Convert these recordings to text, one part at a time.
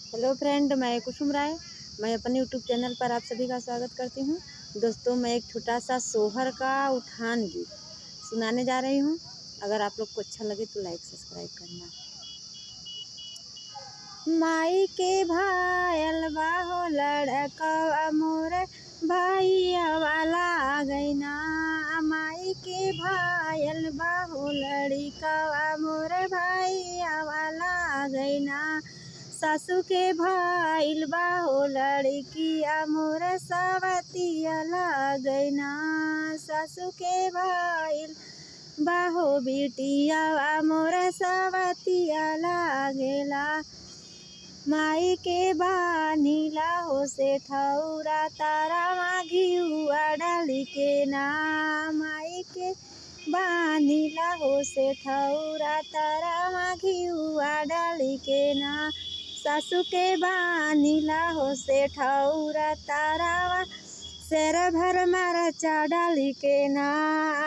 Hello friend, मैं कुसुम राय। मैं अपने यूट्यूब चैनल पर आप सभी का स्वागत करती हूँ। दोस्तों, मैं एक छोटा सा सोहर का उठान गीत सुनाने जा रही हूँ। अगर आप लोग को अच्छा लगे तो लाइक सब्सक्राइब करना। माई के भायल बाहो लड़कवा मोर भैया वाला गैना। माई के भायल बाहो लड़कवा मोर भैया वाला गैना। सासू के भाईल बाहो लड़किया मोर सवतिया लगैना। सासू के भाईल बाहो बिटिया मोर सवतिया लागेला। माई के बानीला हो से ठौरा तारा घिउआ डाली के ना। माई के बानीला हो से ठौरा तारा घिउआ डाली के ना। सासू के बानीला हो से ठौरा तारावा शेर भर मरचा डाली के ना।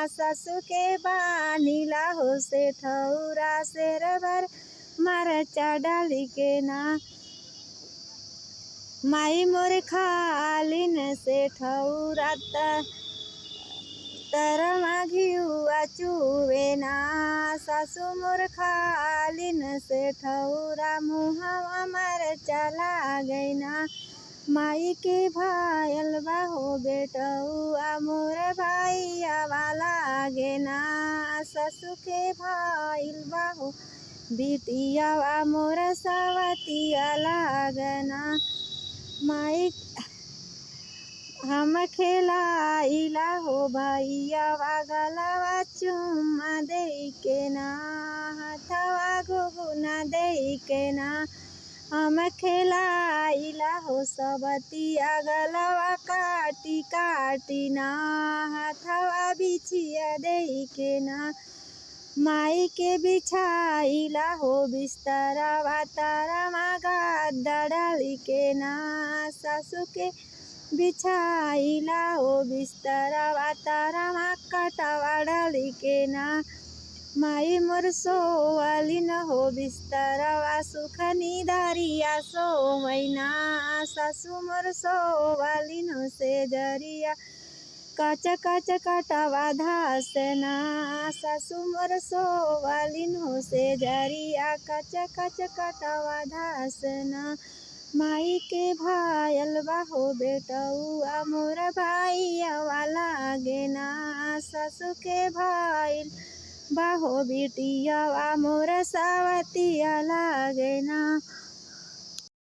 सासू के बानीला हो से ठौरा शेर भर मरचा डाली के ना। माई मोर खालिन से ठौरा तरवा घिउआ चुवे ना। सासू मोर खालिन से ठौरा मुहवा मरचा लागैना। माई के भायल बाहो बेटौआ मोर भैया वाला गेना। सासू के भाईल बाहो बिटिया मोर सवतिया लागना। माई हम खेलाइला हो भैया गलवा चुम्मा दे के ना। हथवा घुघुना दे के ना। हम खेलाइला हो सवतिया गलवा काटी काटी ना। हथवा बिछिया दे के ना। माई के बिछाइला हो बिस्तरवा तारा गद्दा डाली के ना। सासू के बिछाइला हो बिस्तरवा तारा कटवा डाली के ना। माई मोर सोवलिन हो बिस्तरवा सुखनी दरिया सोवैना। सासू मोर सोवलिन हो से जरिया कच कच कटवा धासना। सासू मोर सोवलिन हो से जरिया कच कच कटवा धासना। माई के भायल बाहो बेटौआ मोर भैया वाला गेना। सासू के भाईल बाहो बिटिया मोर सवतिया लागेना।